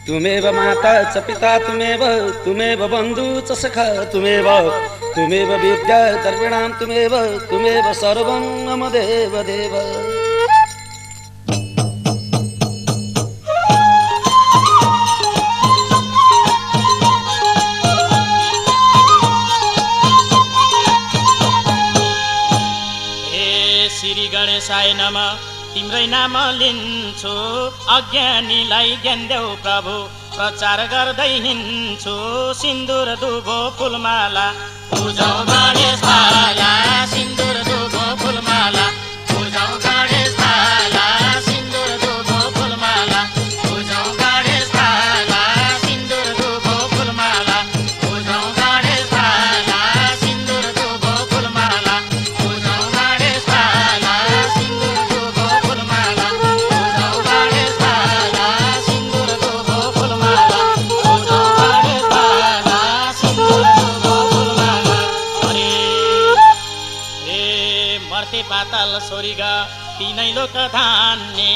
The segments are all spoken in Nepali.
तुमेव माता च पिता तुमेव बन्धु च सखा तुमेव विद्या द्रविणां तुमेव सर्वं मम देव देव। श्री गणेशाय नमः। तिम्रै नाम लिन्छु अज्ञानीलाई ज्ञान देऊ प्रभु। प्रचार गर्दै हिँड्छु सिन्दुर दुबो फुलमाला। पूजौ गणेश बाला सिन्दुर दुबो फुलमाला। पूजौ गणेश बाला सिन्दुर दुबो फुलमाला। पूजौ गणेश बाला सिन्दुर दुबो फुलमाला। पूजौ गणेश बाला सिन्दुर दुबो फुलमाला। पूजौ गणेश बाला सिन्दुर दुबो फुलमाला। पूजौ गणेश बाला सिन्दुर दुबो फुलमाला। पूजौ गणेश बाला सिन्दुर दुबो फुलमाला। हे मर्ते पाताल स्वर्ग तीनै लोक धान्ने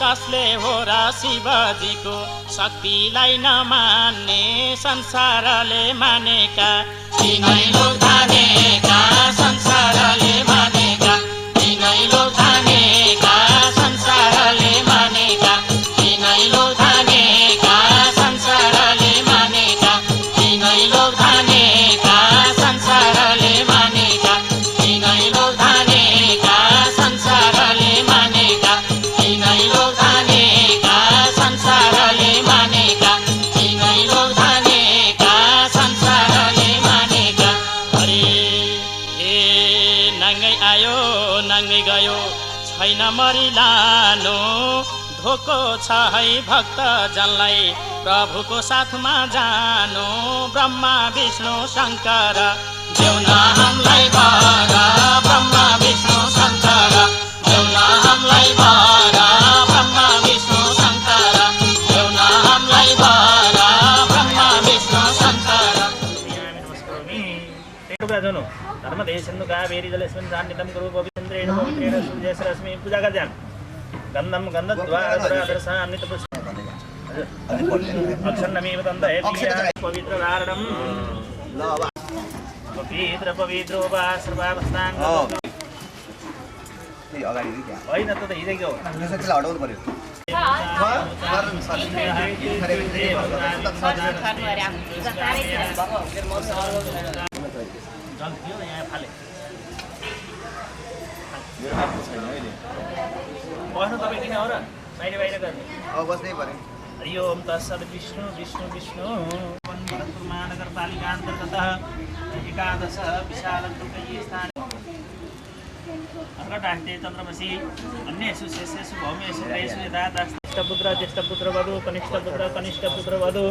कसले हो र शिवजीको शक्तिलाई नमान्ने संसारले मानेका। तीनै लोक धानेका संसारले मानेका। तीनै लोक धानेका संसारले मानेका। तीनै लोक धानेका संसारले मानेका। तीनै लोक धानेका संसारले मानेका। तीनै लोक धानेका संसारले मानेका। तीनै लोक धानेका संसारले मानेका। तीनै लोक धानेका संसारले मानेका। अरे हे नाङ्गै आयो नाङ्गै गयो छैन मरिलानो। धोको छ है भक्त जनलाई प्रभुको साथमा जानु। ब्रह्मा विष्णु शङ्कर देऊ न हामीलाई वर। ब्रह्मा विष्णु शङ्कर देऊ न हामीलाई वर। ब्रह्मा विष्णु शङ्कर देऊ न हामीलाई वर। ब्रह्मा विष्णु शङ्कर। धर्मदेशन्दु कावेरी जलेस्मिन् सान्निध्यं कुरु पवित्रेण पवित्रेण सूर्यस्रश्मि पूजा गर्छन्। गन्धं गन्धद्वादरसान्नित अक्षन्नमेव तन्दहेतिया पवित्र धारणं पवित्र पवित्रो वा सर्वावस्थाङ्ग होइन त हिँडेको हटाउनु पर्यो। बस्नु तपाईँ किन हो र बाहिर बाहिर गर्ने बस्नै पर्यो। हरि ओम तत्सत् विष्णु विष्णु विष्णु भरतपुर महानगरपालिका अन्तर्गत एकादश विशाल स्थान अर्कटास्ते चन्द्रमसी अन्येषु शेषेषु भौमेषु त्रयेषु यथा ज्येष्ठपुत्र ज्येष्ठपुत्र वधु कनिष्ठपुत्र कनिष्ठपुत्र वधु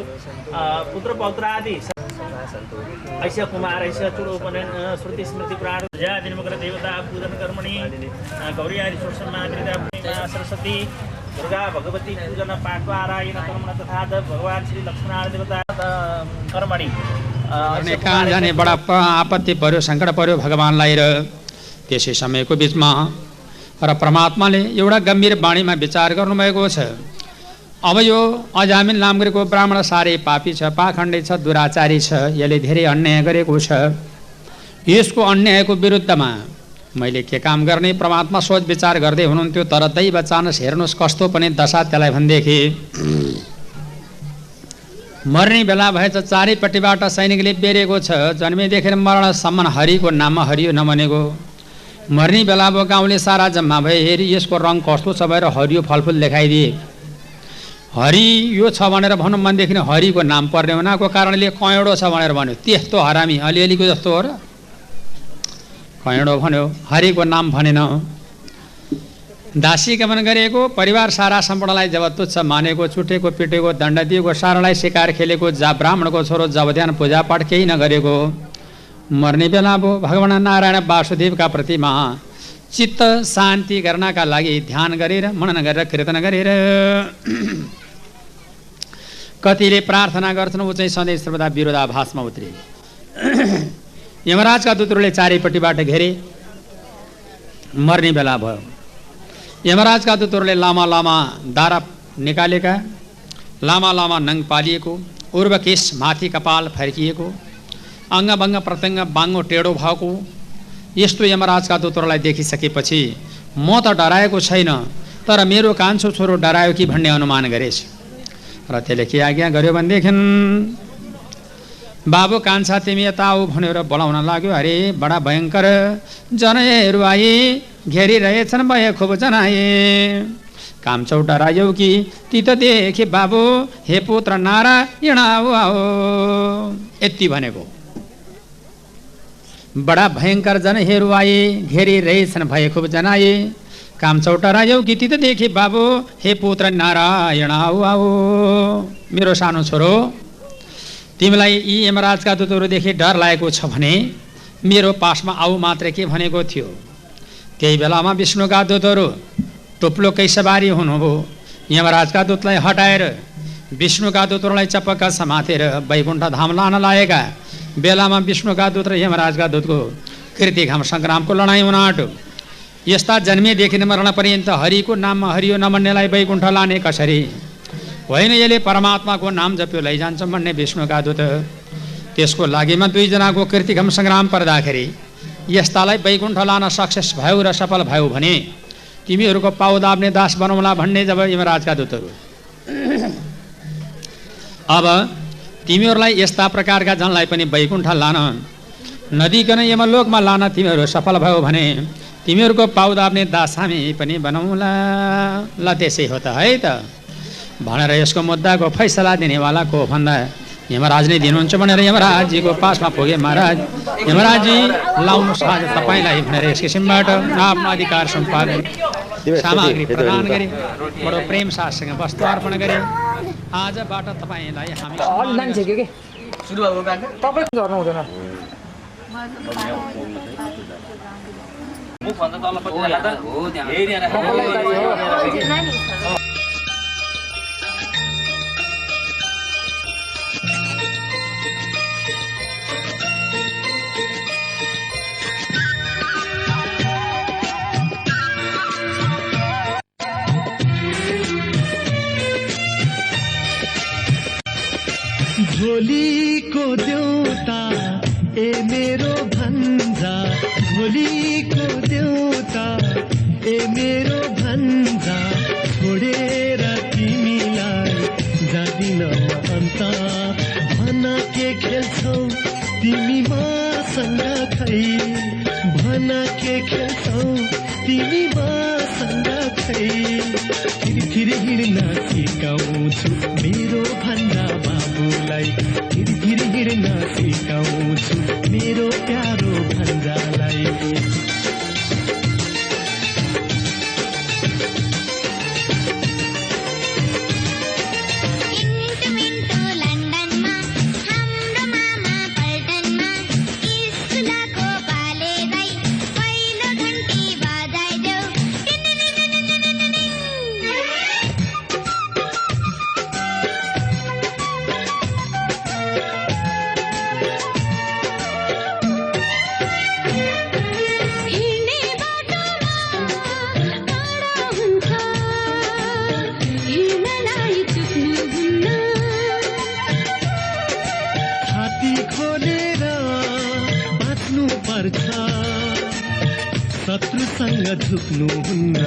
पुत्र पौत्रादि ऐस्य कुमार ऐस्य चुडोपनयन श्रुति स्मृति पुराण दिनमकर देवता पूजन कर्मणि गौरी आदि षोडशमात्रिता सरस्वती दुर्गा भगवती पूजन पाठवारायण कर्मण तथा भगवान श्री लक्ष्मण देवता कर्मणि। कहाँ जाने बडा आपत्ति पर्यो सङ्कट पर्यो भगवानलाई र त्यसै समयको बिचमा र परमात्माले एउटा गम्भीर बाणीमा विचार गर्नुभएको छ। अब यो अजामिल नाम गरेको ब्राह्मण साह्रै पापी छ, पाखण्डे छ, दुराचारी छ, यसले धेरै अन्याय गरेको छ। यसको अन्यायको विरुद्धमा मैले के काम गर्ने परमात्मा सोच विचार गर्दै हुनुहुन्थ्यो। तर दैव चानस हेर्नुहोस् कस्तो पनि दशा त्यसलाई भनेदेखि मर्ने बेला भएछ चारैपट्टिबाट सैनिकले बेरेको छ। जन्मेदेखि मरणसम्म हरिको नाममा हरियो नभनेको। मर्ने बेला अब गाउँले सारा जम्मा भए हेरी यसको रङ कस्तो छ भएर हरियो फलफुल देखाइदिए। हरि यो छ भनेर भनौँ भनेदेखि हरिको नाम पर्ने हुनाको कारणले कयडो छ भनेर भन्यो। त्यस्तो हरामी अलिअलिको जस्तो हो र कयडो भन्यो, हरिको नाम भनेन। दासी गमन गरेको परिवार सारा सम्पूर्णलाई जब तुच्छ मानेको, छुटेको, पिटेको, दण्ड दिएको, सारालाई शिकार खेलेको, जा ब्राह्मणको छोरो जब ध्यान पूजापाठ केही नगरेको, मर्ने बेला अब भगवान नारायण वासुदेवका प्रतिमा चित्त शान्ति गर्नका लागि ध्यान गरेर मनन गरेर कीर्तन गरेर कतिले प्रार्थना गर्छन् ऊ चाहिँ सधैँ सर्वदा विरोधाभासमा उत्रे। यमराजका दूतहरूले चारैपट्टिबाट घेरे। मर्ने बेला भयो। यमराजका दूतहरूले लामा लामा दारा निकालेका, लामा लामा नङ पालिएको, उर्वकेश माथि कपाल फर्किएको, अङ्गभङ्ग प्रत्यङ्ग बाङ्गो टेढो भएको यस्तो यमराजका दूतहरूलाई देखिसकेपछि म त डराएको छैन, तर मेरो कान्छो छोरो डरायो कि भन्ने अनुमान गरेछ। र त्यसले के आज्ञा गर्यो भनेदेखि, बाबु कान्छा तिमी यता आऊ भनेर बोलाउन लाग्यो। अरे बडा भयङ्कर जनहरू आए, घेरिरहेछन् भए खुब जनाए। कान्छो डरायो कि ती त देखे बाबु, हे पुत्र नारायण आऊ आओ। यति भनेको। बडा भयङ्कर जनहरू आए, घेरिरहेछन् भए खुब जनाए। कान्छो डरायो कि ती त देखे बाबु, हे पुत्र नारायण आऊ आओ। मेरो सानो छोरो, तिमीलाई यी यमराजका दूतहरूदेखि डर लागेको छ भने मेरो पासमा आऊ मात्रै के भनेको थियो। त्यही बेलामा विष्णुका दूतहरू टुप्लोकै सवारी हुनुभयो। यमराजका दूतलाई हटाएर विष्णुका दूतहरूलाई चपक्क समातेर वैकुण्ठ धाम लान लागेका बेलामा विष्णुका दूत र यमराजका दूतको कृतिघाम सङ्ग्रामको लडाइँ हुन आँट्यो। यस्ता जन्मेदेखि मरण पर्यन्त हरिको नाममा हरियो नमन्नेलाई वैकुण्ठ लाने कसरी? होइन, यसले परमात्माको नाम जप्यो लैजान्छ भन्ने विष्णुका दूत। त्यसको लागिमा दुईजनाको कृतिघाम सङ्ग्राम पर्दाखेरि यस्तालाई वैकुण्ठ लान सक्सेस भयो र सफल भयो भने तिमीहरूको पाउ दाब्ने दास बनाउला भन्ने जब यमराजका दूतहरू। अब तिमीहरूलाई यस्ता प्रकारका जनलाई पनि वैकुण्ठ लान नदिकन यमलोकमा लान तिमीहरू सफल भयो भने तिमीहरूको पाउ दाब्ने दास हामी पनि बनाउला। ल त्यसै हो त है त भनेर यसको मुद्दाको फैसला दिनेवाला को भन्दा यमराज नै दिनुहुन्छ भनेर यमराजजीको पासमा पुगे। महाराज यमराजजी लाउनुहोस् आज तपाईँलाई भनेर यस किसिमबाट आफ्नो अधिकार सम्पादन सामग्री प्रदान गरे। बडो प्रेम साथसँग वस्तु अर्पण गरे। आजबाट तपाईँलाई हामी भोलिको देउता ए मेरो भन्जा, भोलिको देउता ए मेरो भन्जा, छोडेर तिमीलाई जादिन अन्त। भन के खेल्छौ तिमी मसँग खै, भन के खेल्छौ तिमी मसँग खै। फिर हिँड्न सिकाउँछु मेरो भन्दा बाबुलाई, फिर हिँड्न सिकाउँछु मेरो प्यारो भन्जालाई। शत्रुसँग झुक्नुहुन्न।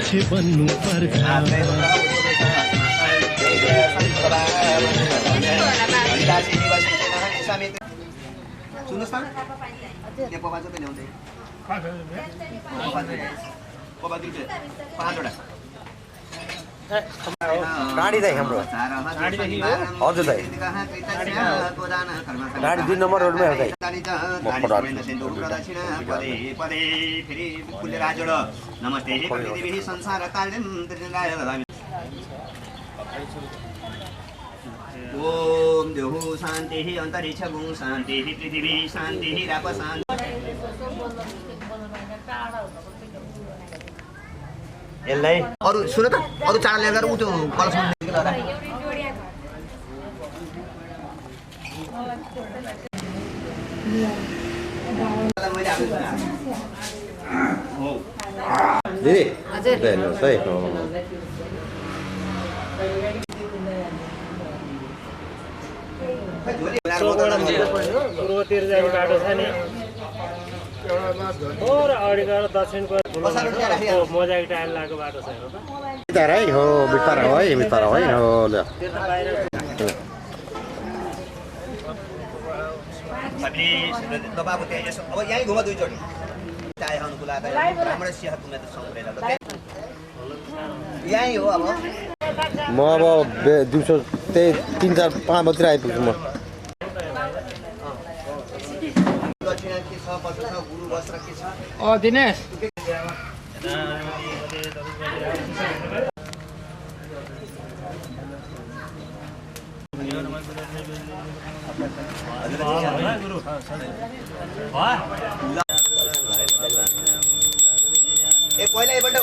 मान्छे बन्नु पर्छ सुन्नुहोस् न यहाँ पपा चाहिँ ल्याउँदै पपा दिन्छ 5 वटा गाडी दाइ हाम्रो हजुर दाइ गाडी 2 नम्बर रोडमै हो दाइ नमस्ते पृथ्वी संसार ओम देहु शान्ति अन्तरिक्ष गुण शान्ति पृथ्वी शान्ति राप शान्ति यसलाई अरु सुन त अरु चाडा ल्याएर उ त्यो कलसमा दिदी हजुर हेर्नुहोस् है पूर्वतिर जाने बाटो छ नि और अगाडि गएर दक्षिणको मोजाको टायर लागेको बाटो छ बितारा है हो बितारा है हो ल बाबु त्यहाँ यसो अब यहीँ घुम 2 चोटि चाहे अनुकूल आता राम्रै सेहत में त संग्रेर त यहीँ हो अब म अब दिउँसो त्यही 3-4-5 बजेतिर आइपुग्छु म दक्षिणा के छ पत्र छ गुरु वस्त्र के छ दिनेश ए पहिला एकपल्ट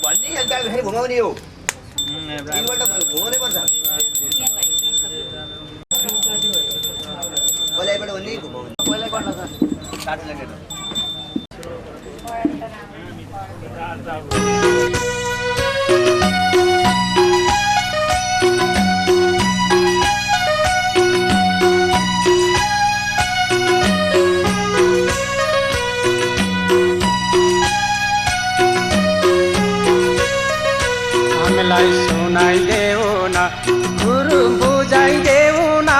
भन्ने अन्त फेरि घुमाउने हो एकपल्ट घुमाउनै पर्छ पहिला एकपल्ट भन्ने घुमाउने पहिला गर्न छ 60 लागेर हामीलाई सुनाइदेऊ न गुरु बुझाइदेऊ न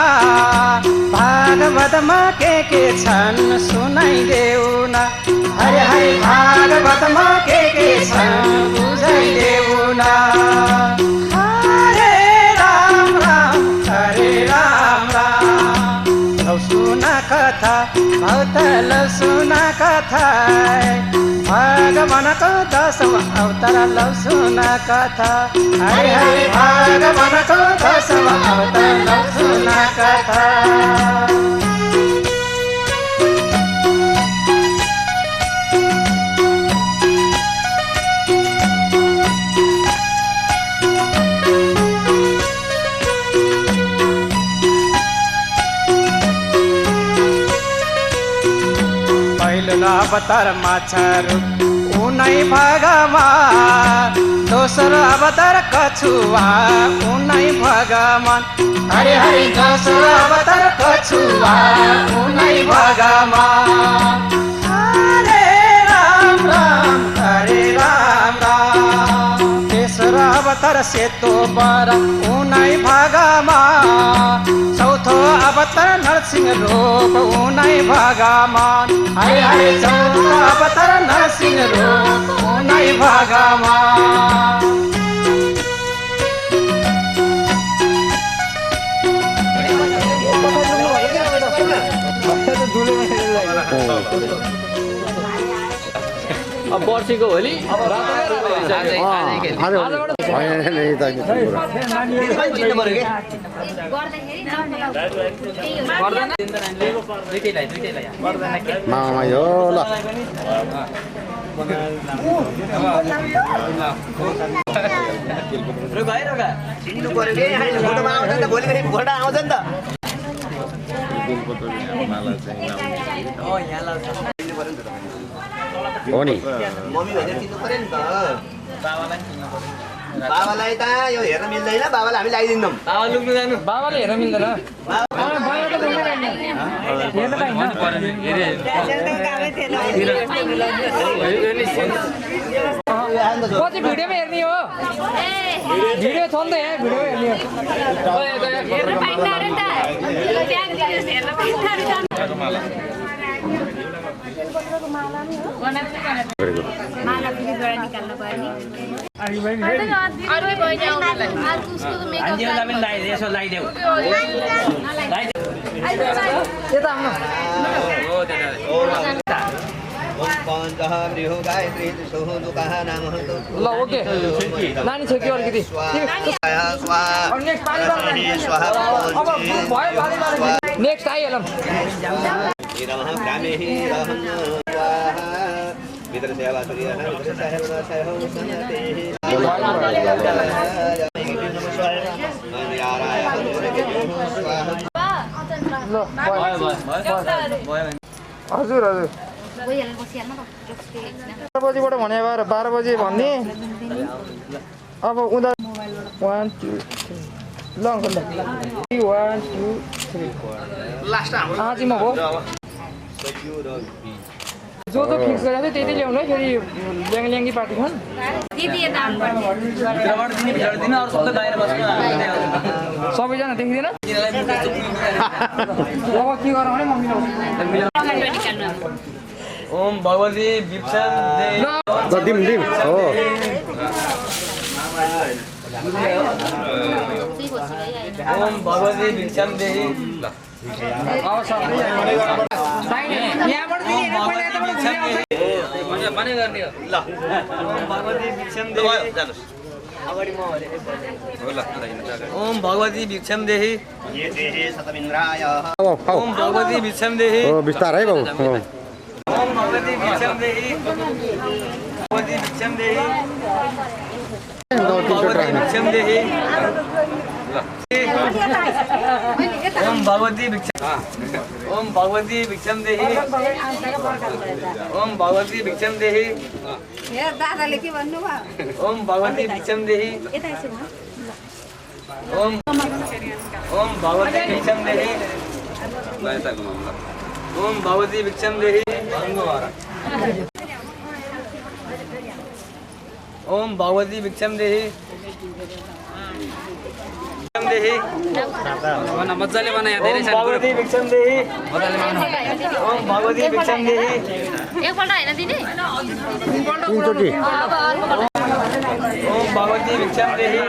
भागवतमा के छन् सुनाइदेऊ न हरे हरे भागवतमा के छन् बुझाइदेऊ न हरे राम राम लौ सुना कथा भक्त लौ सुना कथा भगवानको 10औं अवतार लौ सुना कथा हरे हरे भगवानको 10औं अवतार लौ सुना कथा पहिलो अवतार माछारू उनै भगवान दोस्रो अवतार कछुवा उनै भगवान हरे हरे दोस्रो अवतार कछुवा उनै भगवान हरे राम तेस्रो अवतार सेतो बर उनै भगवान चौथो अवतार नरसिंह रूप उनै भगवान हरे हरे चौथो अवतार नरसिंह रूप उनै भगवान अब पर्सीको होली मामा यो ल चिन्नु पर्यो के फोटोमा आउँछ नि त भोलिदेखि फोटो आउँछ नि त हो नि मम्मी भनेर चिन्नु पर्यो नि त बाबालाई त यो हेर्न मिल्दैन बाबालाई हामी लगाइदिन्छौँ बाबा लुक्नु जानु बाबाले हेर्न मिल्दैन पछि भिडियोमा हेर्ने हो भिडियो छ नि त यहाँ भिडियोमा हेर्ने यता आउनु ल ओके नानी छ कि अलिकति नेक्स्ट आइहालौँ हजुर हजुर 12 बजीबाट भने भएर 12 बजी भन्ने अब उदा 1 2 3 ल अङ्कल ल 1 2 3 लास्ट आज म हो जो त फिक्स गरेको थियो त्यति ल्याउनु है फेरि ल्याङल्याङ्गी पार्टी खान सबैजना देखिँदैन अब के गरौँ भने मम्मीले ओम भगवती विप्सन दिम दिम हो ओम भगवती विप्सन देही ओम भगवती भिक्षम देही ओम भगवती भिक्षम देही बिस्तारै बाबु ओम भगवती भिक्षम देही भगवती भिक्षम देही भगवती भिक्षम देही ओम भगवती भिक्षम ओम भगवती भिक्षम देही ओम भगवती भिक्षम देही दादाले के भन्नुभयो ओम भगवती भिक्षम देही ओम ओम भगवती भिक्षम देही ओम भगवती भिक्षम देही ओम भगवती भिक्षम देही मजाले बनायो धेरै छ भगवती भिक्षम देही ओम भगवती भिक्षम देही एकपल्ट हैन दिने तीनचोटी ओम भगवती भिक्षम देही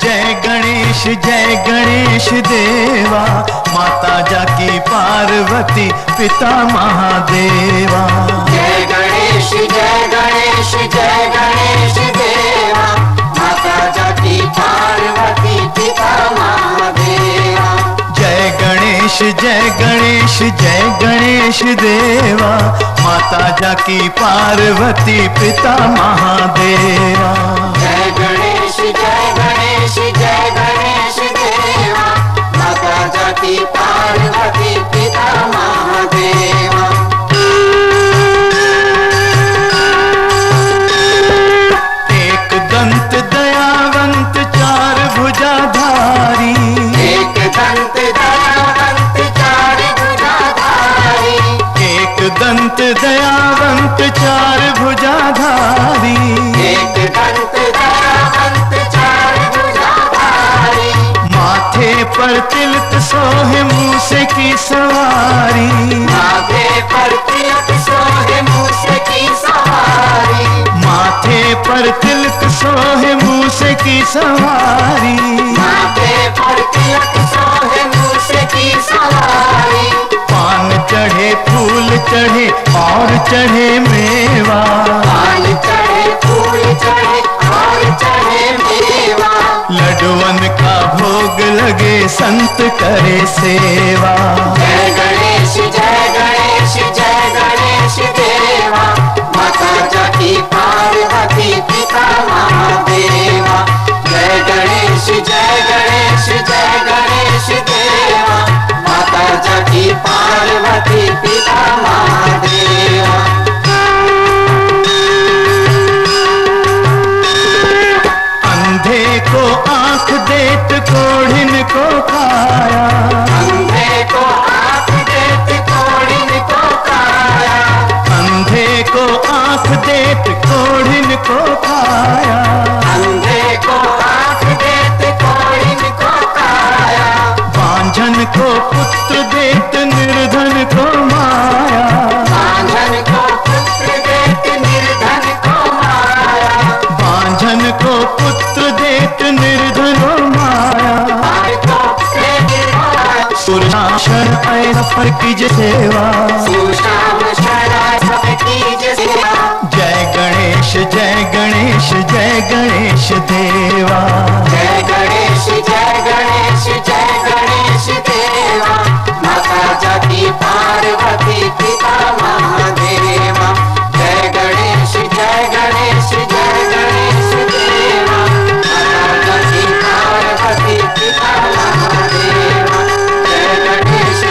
जय गणेश जय गणेश देवा माता जाकी पार्वती पिता महादेवा जय गणेश देवा माता जाकी पार्वती पिता महादेवा जय गणेश देवा माता जाकी पार्वती पिता महादेवा जय गणेश देवा माता जाकी पार्वती पिता महादेवा एक दंत दयावंत चार भुजाधारी एक दंत दयावंत चार भुजाधारी एक दंत दयावंत चार भुजाधारी एक दंत दयावंत चार भुजाधारी माथे पर तिलक सोहे मूसे की सवारी माथे पर तिलक सोहे मूसे की सवारी माथे पर तिलक सोहे मूसे की सवारी माथे पर तिलक सोहे मूसे की सवारी पान चढ़े फूल चढ़े और चढ़े मेवा पान चढ़े फूल चढ़े और चढ़े मेवा लडुअन का भोग लगे संत करे सेवा जय गणेश देवा माता जाकी पार्वती पिता महादेवा जय गणेश जय गणेश देवा माता जगती पार्वती पिता महादेवा अंधे को आंख देत कोढ़िन को काया अंधे को आंख देत कोढ़िन को काया अंधे को आंख देत कोढ़िन को काया अंधे को आंख देत कोढ़िन को काया बांझन को पुत्र देत निर्धन को माया बांझन को पुत्र देत निर्धन को माया बांझन को पुत्र देत निर्धन को माया सुशासन ऐसा पर कीजिए सेवा सुशाम शराय सब कीजिए सेवा जय गणेश जय गणेश जय गणेश देवा जय गणेश देवा माता जगती पार्वती पिता महादेवा जय गणेश देवा माता जगती पार्वती पिता महादेवा जय गणेश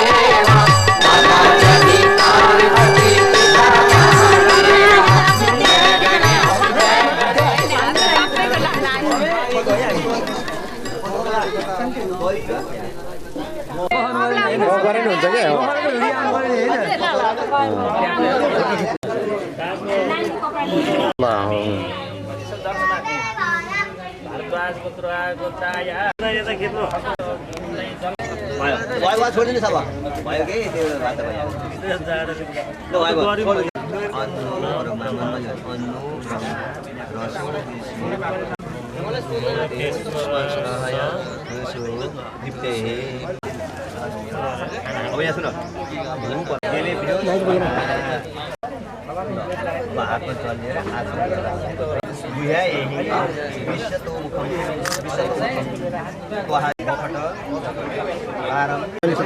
देवा माता जगती पार्वती पिता महादेवा गर्नुहुन्छ क्या भयो छोडिदिनु छ भयो कि त्यो बाटो भयो ल भयो अब यहाँ सुन हातमा चलेर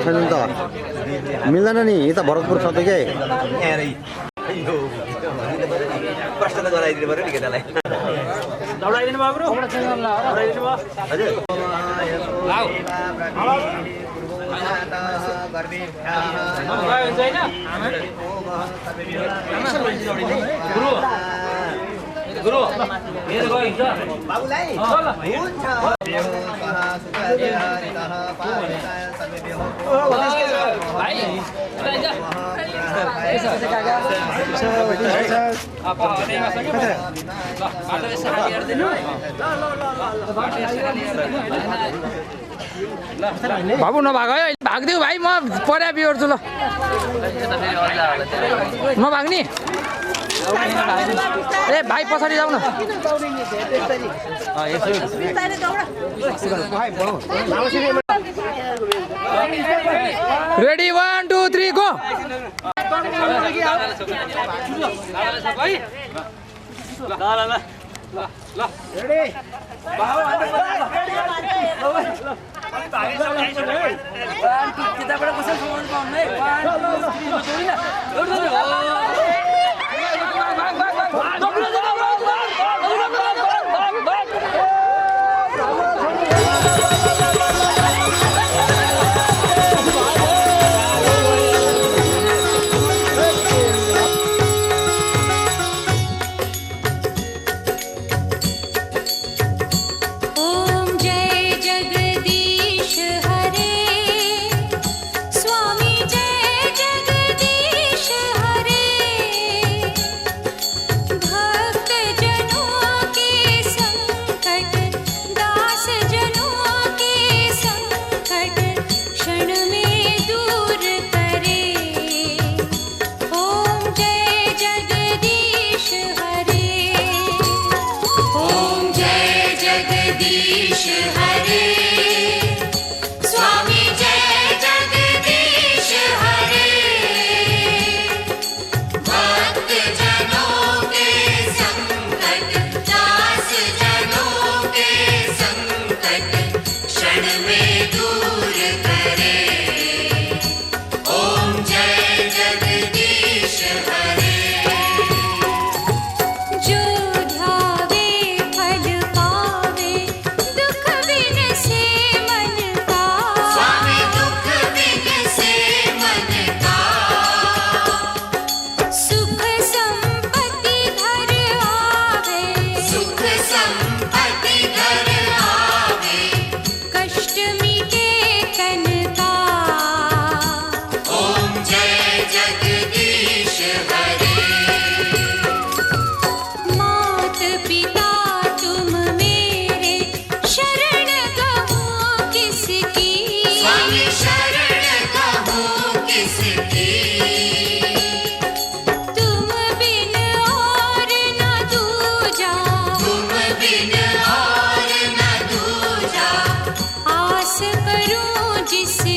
छैन त मिल्दैन नि यता भरतपुर छ त के प्रश्न त गराइदिनु पऱ्यो नि केटालाई दौडाइदिनु भयो ब्रो दौडाइदिनु भयो हजुर गुरु मेरो गइन्छ बाबुलाई हुन्छ भाइ बाबु नभाग है भागिदिउ भाइ म पर्या बिहोर्छु ल नभाग्ने ए भाइ पछाडि जाऊ न रेडी 1 2 3 गो स्वामी जय जगदीश हरे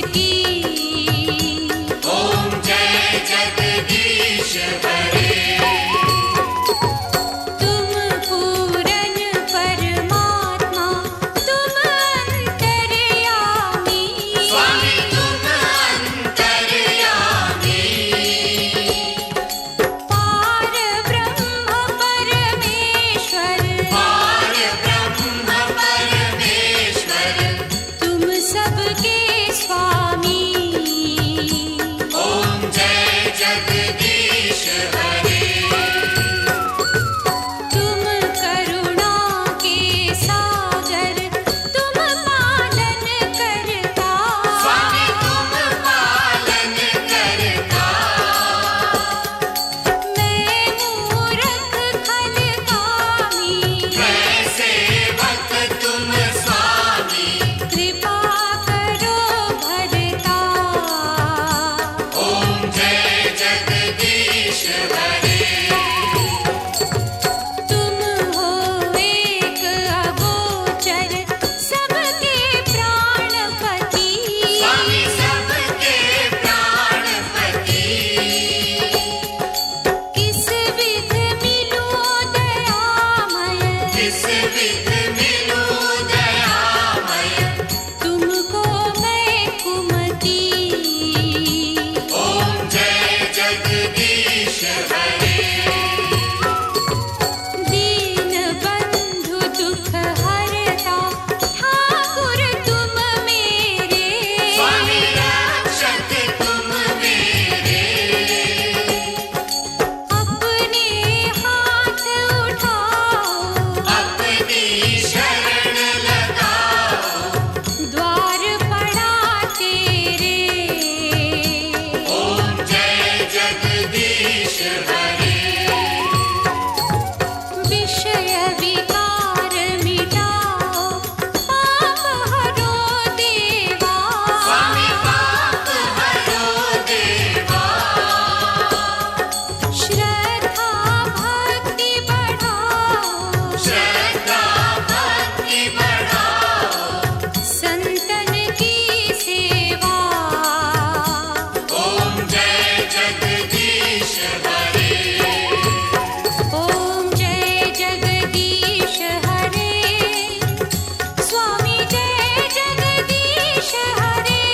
की। ओम जय जगदीश हरे। तुम पूरन परमात्मा तुम अंतर्यामी। स्वामी तुम अंतर्यामी। पार ब्रह्म परमेश्वर। पार ब्रह्म परमेश्वर तुम सबके स्वामी। ओम जय जगदीश हरे। तुम करुणा के सागर तुम पालन करता। स्वामी तुम पालन करता। मैं मूर्ख खल कामी। मैं सेवक तुम स्वामी। कृपा करो भरता। ओम जय जगदीश हरे। तुम हो एक अगोचर सबके प्राणपति। स्वामी सबके प्राणपति। किस विध मिलो दयामय। किस विध मिलो दयामय तुमको मैं कुमति। ओम जय जगदीश हरे। दीन बंधु दुख हरता ठाकुर तुम मेरे। स्वामी रक्षक तुम मेरे। अपने हाथ उठाओ। अपनी शरण लगाओ। द्वार पड़ा तेरे। ओम जय जगदीश हरे। विषय विकार मिटाओ पाप हरो देवा। स्वामी पाप हरो देवा। श्रद्धा भक्ति बढ़ाओ। श्रद्धा भक्ति बढ़ाओ। संतन की सेवा। ओम जय जगदीश हरे। ओम जय जगदीश हरे। स्वामी जय जगदीश हरे।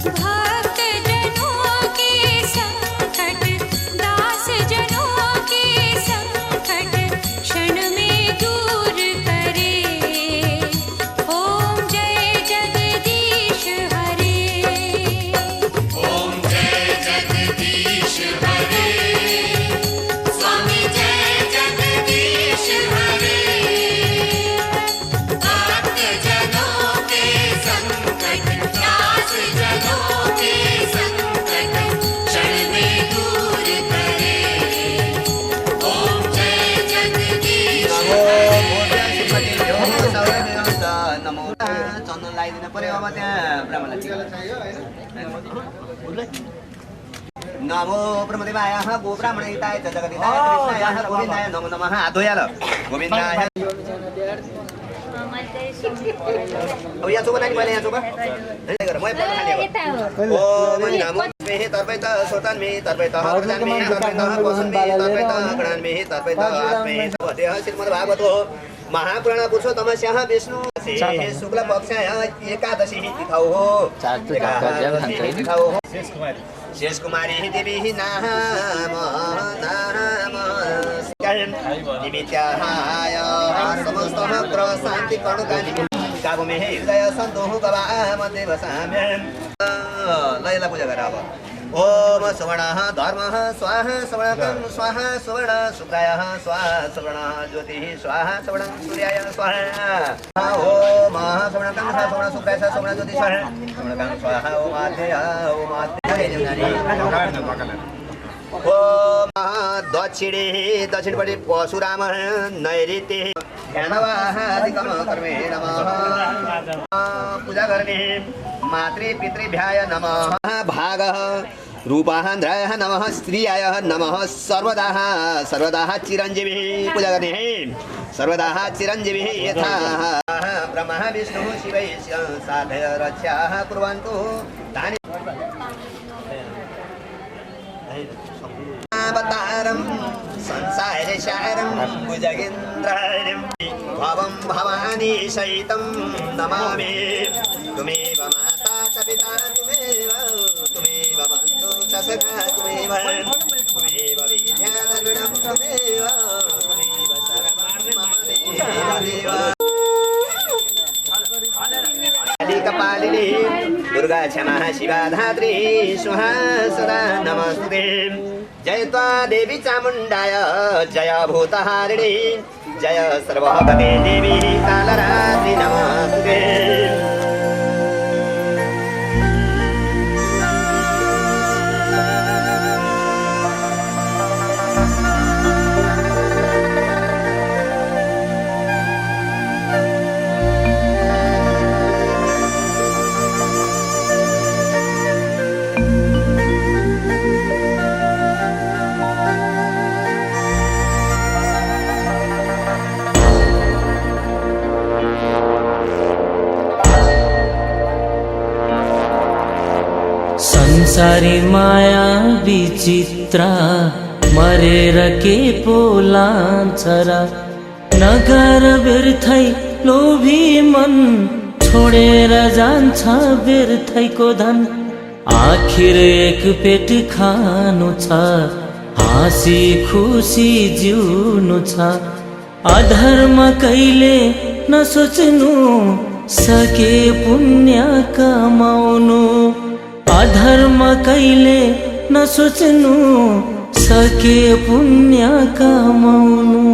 भक्त जनों के संकट दास जनों के संकट क्षण में दूर करे। ओम जय जगदीश हरे। ओम जय जगदीश हरे। स्वामी जय जगदीश हरे। भक्त जनों के संकट दास जनों के संकट क्षण में दूर करे। ओम जय जगदीश नमो चन्दन लगाइदिनु पर्यो अब त्यहाँ ब्राह्मणलाई। नमो ब्रह्मदेवाय गो ब्राह्मणहिताय च जगदिताय कृष्णाय गोविन्दाय नमो नमः। हात धोयाल गोविन्दाय। अब यहाँ चोको नानी मैले यहाँ चोको म ओम नमो मे तर्पैत सोतान मे तर्पैत हरजान मे तर्पैत कोसन मे तर्पैत गणान मे तर्पैत आत्मे देह श्रीमद् भागवतो महापुराण पुरुषोत्तमस्याः विष्णु शुक्ल पक्षायाः एकादशी तिथौ हो। एकादशी तिथौ हो। शेष कुमारी देवी नाम निमित्याहाय समस्त ग्रह शान्ति कर्णकानि काबो मे हृदय सन्तोष गवाम देवसाम्यं। लयला पूजा गर अब। ओम सवर्णः धर्मः स्वाहा सवर्णकं स्वाहा सवर्ण शुक्रायः स्वाहा सवर्ण ज्योतिः स्वाहा सवर्ण सूर्याय स्वाहा। ओम सवर्णकं सवर्ण शुक्राय सवर्ण ज्योतिः स्वाहा सवर्णकं स्वाहा। ओम आद्यय ओम आद्यय। ओम दक्षिणे दक्षिणपट्टि परशुराम नैऋत्ये ध्यानवाहादिकम कर्मे नमः। पूजा गर्ने मातृ पितृभ्याय नमः। भागः रूपान्द्राय नमः स्त्रियाय नमः सर्वदा चिरञ्जीवी पूजा गर्ने है सर्वदा चिरञ्जीवी यथा ब्रह्मा विष्णु शिवै साधय रक्षा कुर्वन्तु तानि अवतारं संसारे शारं भुजगेन्द्रं भवं भवानी सहितं नमामि तुमेव माता च पिता तुमेव बन्धु च सखा तुमेव विद्या द्रविणं तुमेव सर्वं मम देव कपालिनी दुर्गा क्षमा शिवा धात्री स्वाहा सदा नमस्ते जय त्वा देवी चामुण्डाय जय भूतहारिणी जय सर्वभगते देवी कालरात्रि नमस्ते संसारी माया विचित्रा मरेर के पोलान्छ र नगर व्यर्थै लोभी मन छोडेर जान्छ व्यर्थैको धन आखिर एक पेट खानु छ हाँसी खुसी जिउनु छ अधर्म कहिले नसोच्नु सके पुण्य कमाउनु अधर्म कहिले नसोच्नु सके पुण्य कमाउनु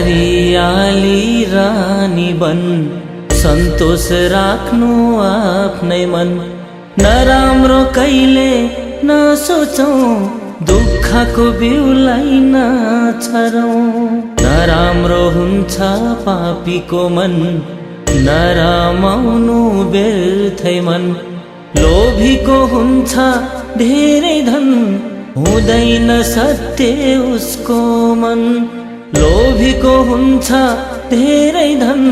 हरियाली रानी बन सन्तोष राख्नु आफ्नै मन नराम्रो कहिले नसोचौं दुःखको बिउलाई नछरौं नराम्रो हुन्छ पापीको मन नरामाउनु व्यर्थै मन लोभीको हुन्छ धेरै धन हुँदैन सत्य उसको मन लोभीको हुन्छ धेरै धन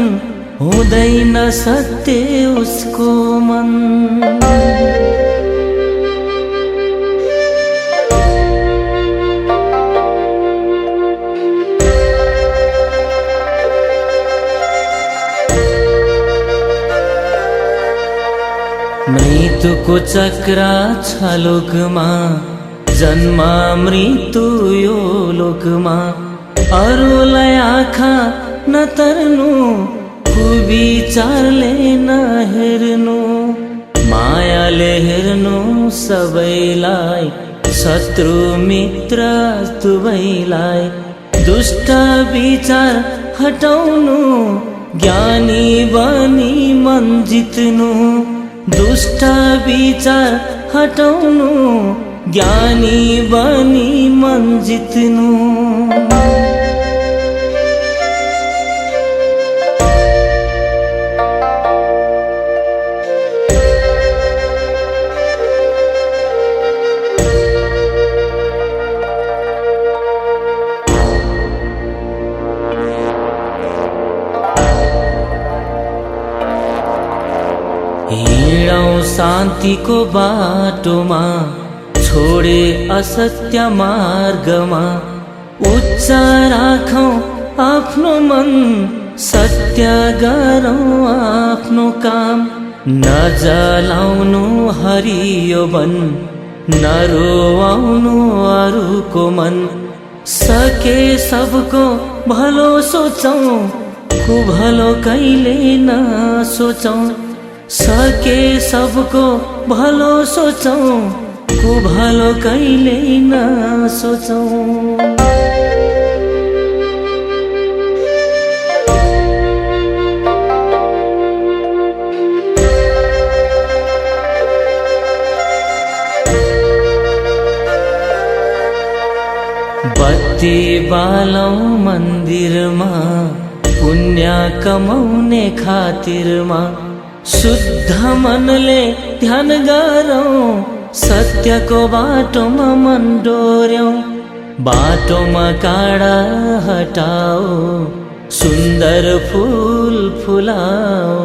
हुँदैन सत्य उसको मन मृत्युको चक्र छ लोकमा जन्म मृत्यु यो लोकमा अरूलाई आँखा नतर्नु कुविचारले नहेर्नु मायाले हेर्नु सबैलाई शत्रु मित्र दुवैलाई दुष्ट विचार हटाउनु ज्ञानी बनी मन जित्नु दुष्ट विचार हटाउनु ज्ञानी बनी मन जित्नु हिँडौं शान्तिको बाटोमा छोडे असत्य मार्गमा उच्च राखौं आफ्नो मन सत्य गरौं आफ्नो काम नजलाउनु हरियो वन नरोआउनु अरूको मन सके सबको भलो सोचौं कुभलो कहिले नसोचौं सके सबको भलो सोचौं कुभलो कहिले नसोचौं बालौं मन्दिरमा पुण्य कमाउने खातिरमा शुद्ध मनले ध्यान गरौँ सत्यको बाटोमा मन डोर्यौं बाटोमा काँडा हटाओ सुन्दर फूल फुलाओ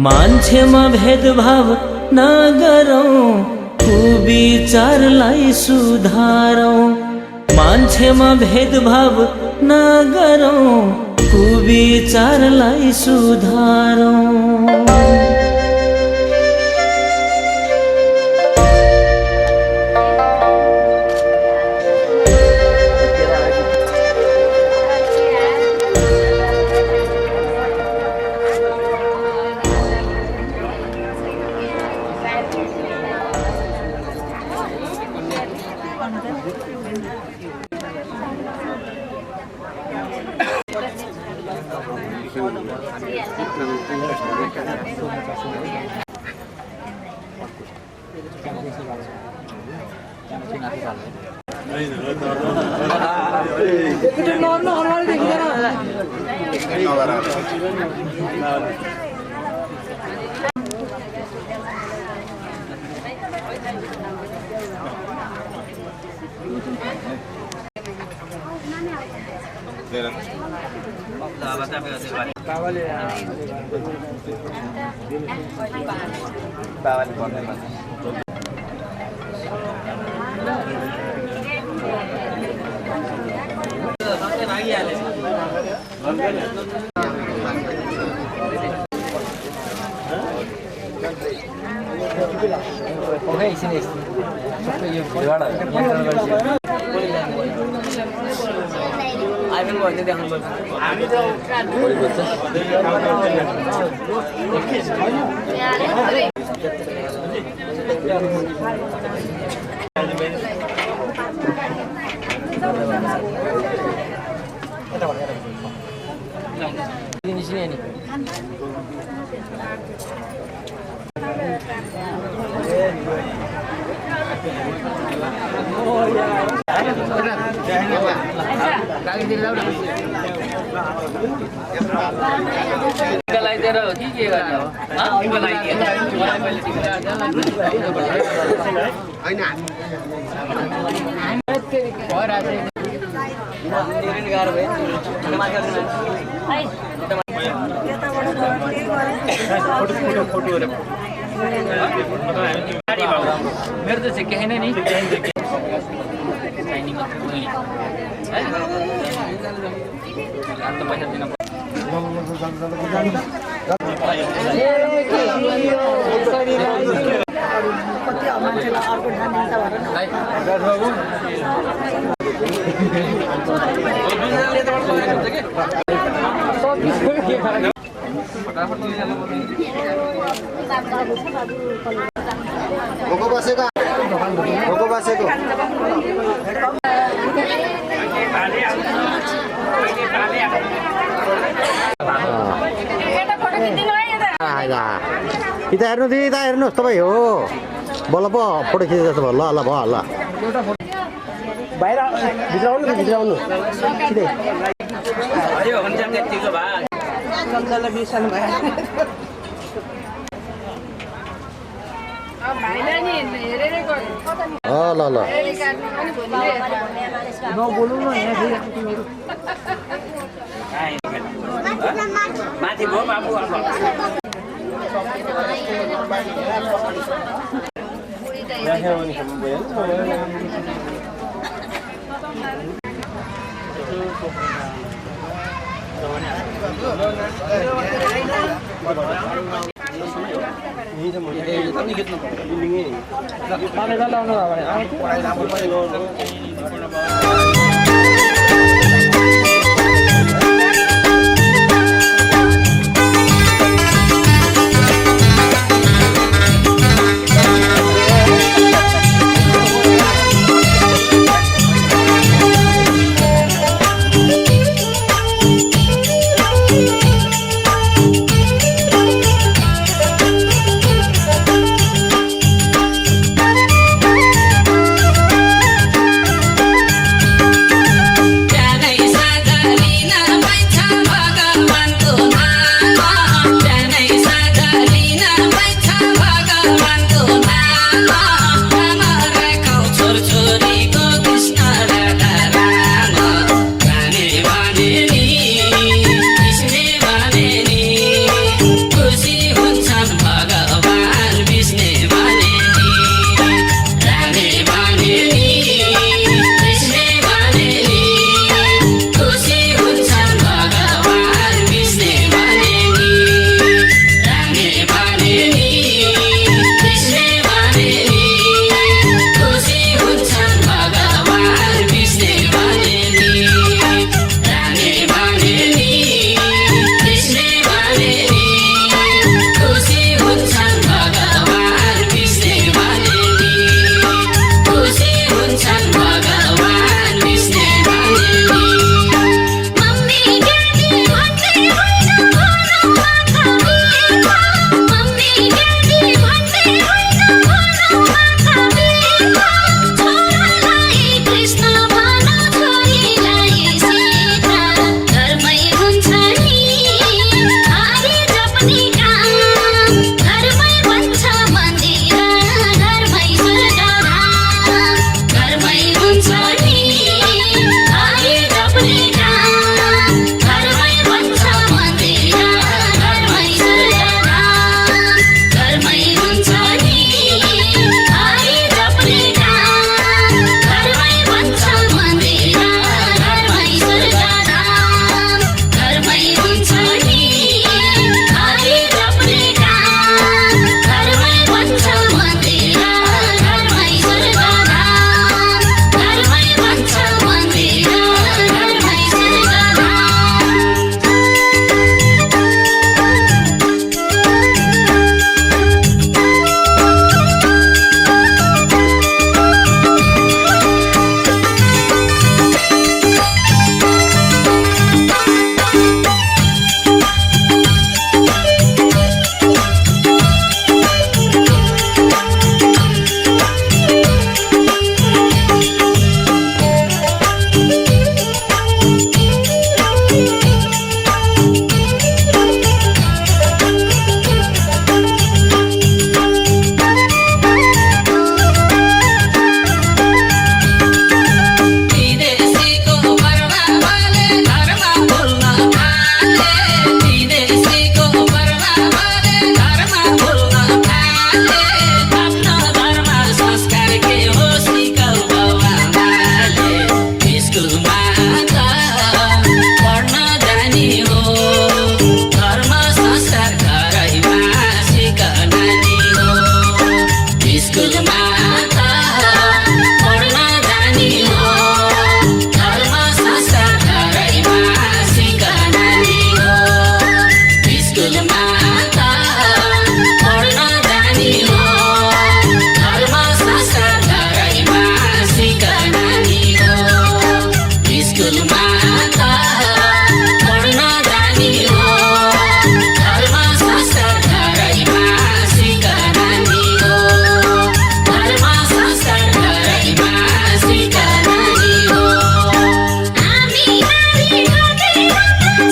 मान्छेमा भेदभाव नगरौँ कुविचारलाई सुधारौँ मान्छेमा भेदभाव नगरौँ कुविचारलाई सुधारौँ मेरो त चाहिँ केही नै नि पैसा दिन भोको बसेको यता हेर्नु दिदी यता हेर्नुहोस् तपाईँ हो बल्ल पो फोटो खिचेको जस्तो भयो ल भयो ल बाहिर भित्र आउनु सिधै ल ल माथि भयो बाबु माता पढ्न जाने हो धर्म संस्कार घरैमा सिकाउने हो धर्म संस्कार घरैमा सिकाउने हो हामी नारी ढोकेर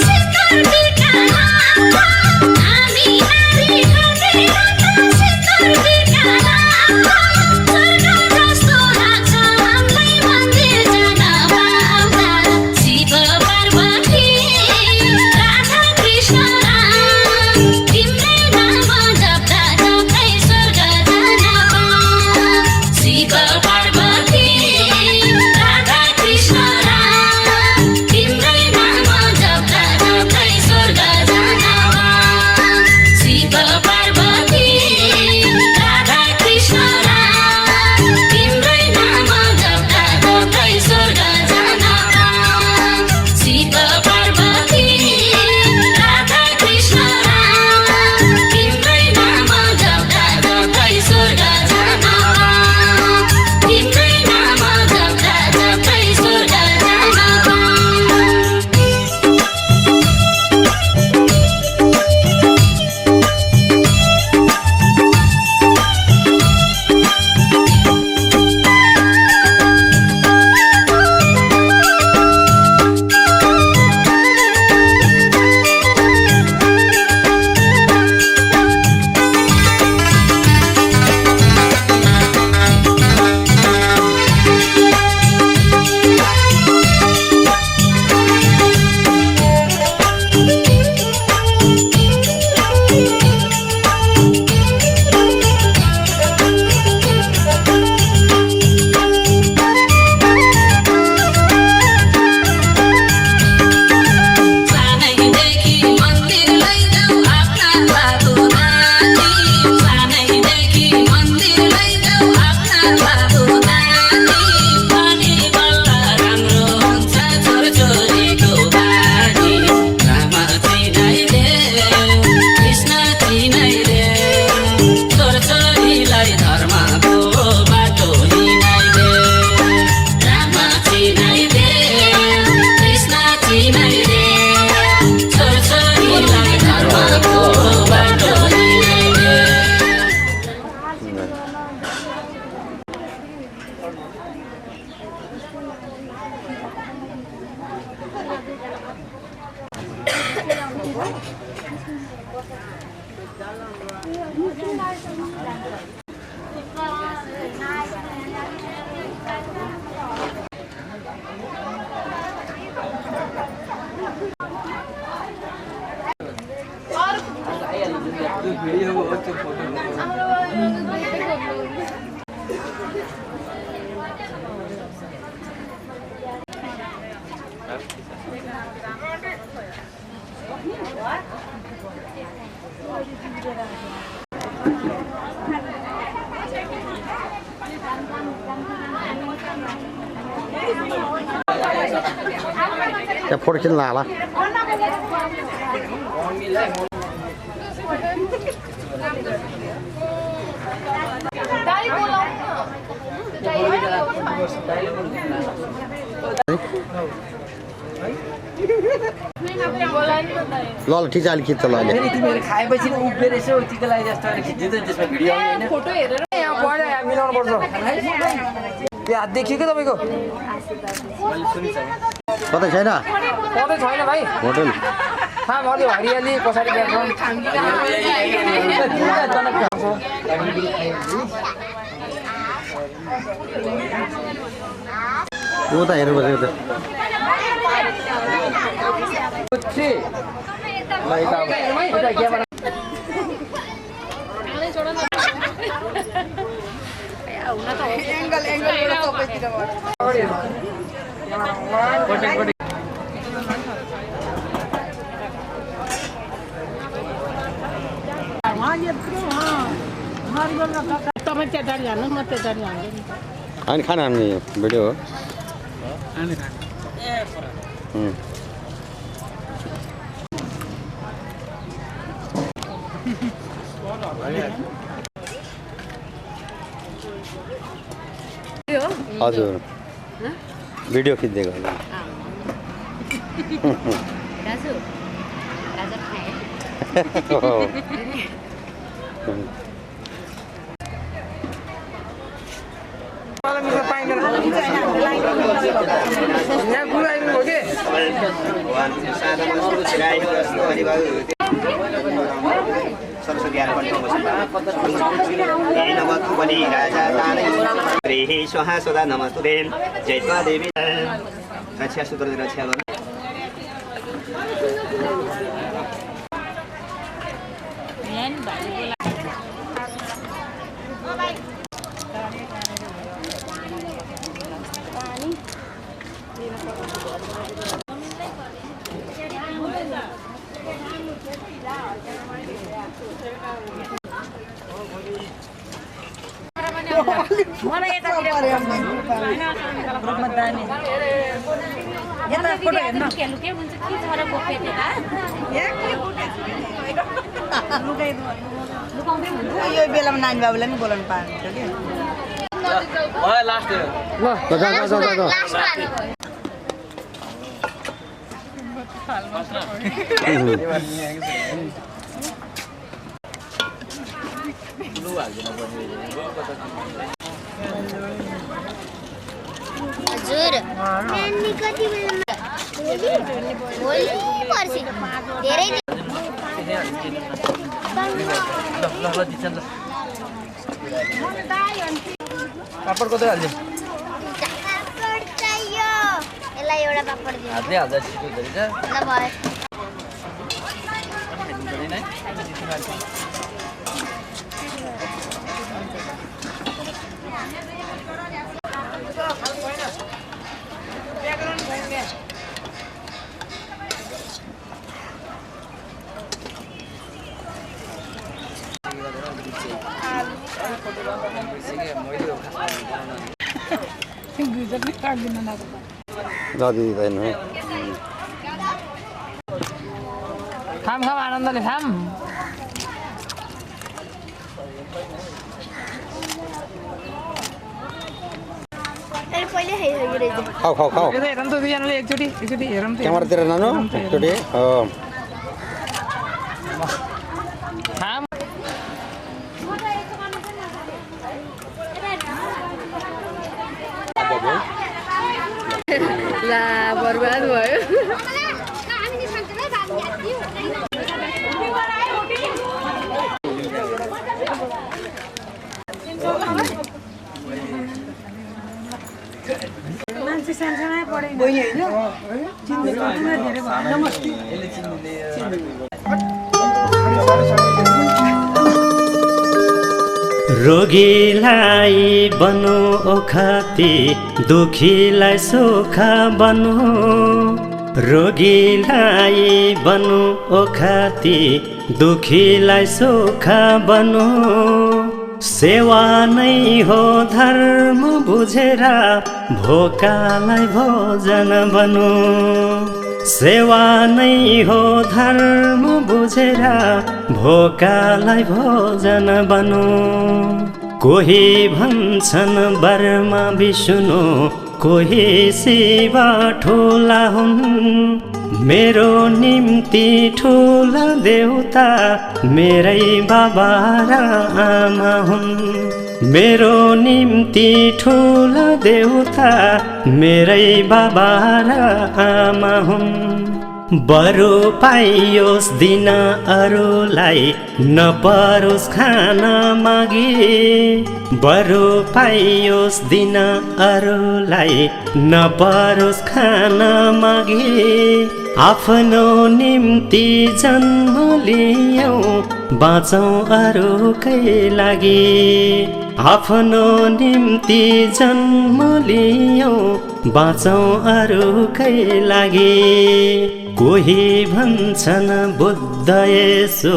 सिस्कार बिकाला हामी नारी ढोकेर सिस्कार बिकाला स्वर्ग जस्तो लाग्छ हामीलाई मन्दिर जान पाउँदा शिव पार्वती राधा कृष्ण राम तिम्रै नाम जप्दा जप्दै स्वर्ग जान पाऊँ शिव पार्वती राधा कृष्ण राम तिम्रै नाम जप्दा जप्दै स्वर्ग जान पाऊँ शिव पार्वती राधा कृष्ण राम तिम्रै नाम जप्दा जप्दै स्वर्ग जान पाऊँ शिव पार्वती राधा कृष्ण राम तिम्रै नाम जप्दा जप्दै स्वर्ग जान पाऊँ तिम्रै नाम जप्दा जप्दै स्वर्ग जान सानैदेखि मन्दिर लैजाऊ आफ्ना बाबु नानी सानैदेखि मन्दिर लैजाऊ आफ्ना बाबु नानी अनि बल्ल राम्रो हुन्छ छोरछोरीको बानी राम चिनाइदेऊ कृष्ण चिनाइदेऊ छोरछोरीलाई धर्मको बाटो हिँडाइदेऊ राम चिनाइदेऊ कृष्ण चिनाइदेऊ छोरछोरीलाई धर्मको बाटो हिँडाइदेऊ त्या फोटो खिच्न आला ल ल ठिक छ अहिले खिच्छ ल अहिले तिमीहरू खाएपछि उभिएर यसो टिका लगाए जस्तो खिचिदिँदैन त्यसमा भिडियो आउने फोटो हेरेर यहाँ बढ्यो यहाँ मिलाउनु पर्छ त्यो हात देखियो कि तपाईँको कतै छैन कतै छैन भाइ होटल थाहा भयो हरियाली पछाडि उता हेर्नु पर्छ उता तपाईँ त्यताडि हाल्नु म त्यताडि हाल्छु अनि खाना हान्ने भिडियो हो हजुर भिडियो खिच्दै गर्नु दाजु गाजर खाए यहाँ गुरु आइनु हो कि सरस्वती नमस्तु बलि राजा तारै स्वाहा सदा नमस्तुते जयत्वा देवी रक्षा सूत्र रक्षा गर्नु यो बेलामा नानी बाबुलाई नि बोलाउनु पाएको थियो हजुर नानी कति बेला भोलि पर्सि धेरै पापड कतै हाल्दियो पापड चाहियो यसलाई एउटा पापड दिनु हातले हाल्दा छिटो हुन्छ ल भयो दिँदैन खाम खाम आनन्दले खाम खाऊ खाऊ खाऊ हेरौँ त दुईजनाले एकचोटि हेरौँ त क्यामेरातिर नानु एकचोटि खाम ला बर्बाद भयो मान्छे सानसानै पढेन रोगीलाई बनो ओखती दुखीलाई सुख बनो रोगीलाई बनो ओखती दुखीलाई सुख बनो सेवा नै हो धर्म बुझेर भोकालाई भोजन बनो सेवा नै हो धर्म बुझेर भोकालाई भोजन बनो कोही भन्छन् बर्मा विष्णु कोही शिव ठुला हुन् मेरो निम्ति ठुला देउता मेरै बाबा र आमा हुन् मेरो निम्ति ठुला देउता मेरै बाबा र आमा हुन् बरु पाइयोस् दिन अरूलाई नपरोस् खान मागी बरु पाइयोस् दिन अरूलाई नपरोस् खान मागी आफ्नो निम्ति जन्म लियौ बाँचौँ अरूकै लागि आफ्नो निम्ति जन्म लियौ बाँचौँ अरूकै लागि कोही भन्छन् बुद्ध येशू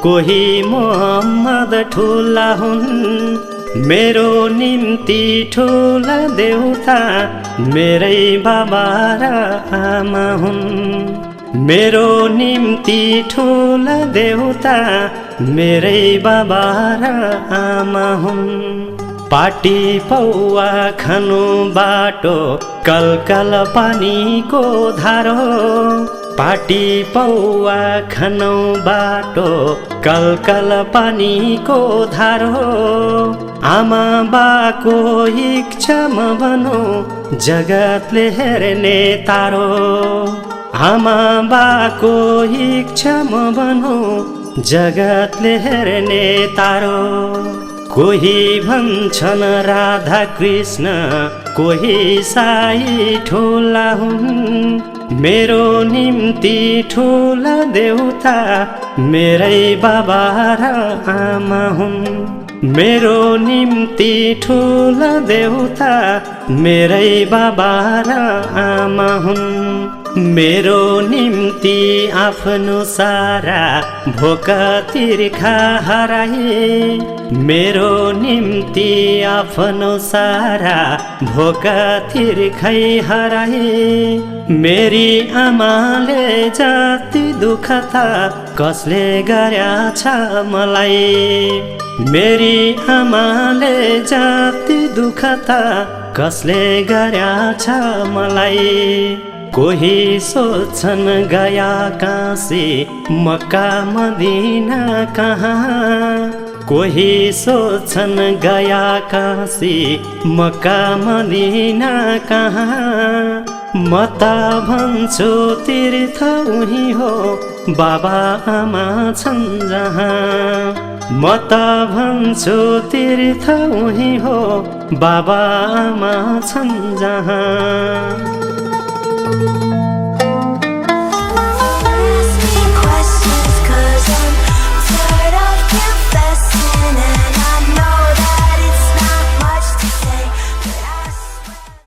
कोही मोहम्मद ठुला हुन् मेरो निम्ति ठुला देउता मेरै बाबा र आमा हुन् मेरो निम्ति ठुला देउता मेरै बाबा र आमा हुन् पाटी पौवा खानु बाटो कलकल पानीको धारो पाटी पौवा खानु बाटो कलकल पानीको धारो आमा बाको इच्छामा बनो जगतले हेर्ने तारो आमा बाको इच्छामा बनो जगतले हेर्ने तारो कोही भन्छन् राधा कृष्ण कोही साई ठुला हुन् मेरो निम्ति ठुला देउता मेरै बाबा र आमा हुन् मेरो निम्ति ठुला देउता मेरै बाबा र आमा हुन् मेरो निम्ति आफ्नो सारा भोक तिर्खा हराए मेरो निम्ति आफ्नो सारा भोक तिर्खै हराए मेरी आमाले जति दुःख त कसले गर्याछ मलाई मेरी आमाले जति दुःख त कसले गर्याछ मलाई कोही सोच्छन् गया काशी मक्का मदिना कहाँ कोही सोच्छन् गया काशी मक्का मदिना कहाँ म त भन्छु तीर्थ उही हो बाबा आमा छन् जहाँ म त भन्छु तीर्थ उही हो बाबा आमा छन् जहाँ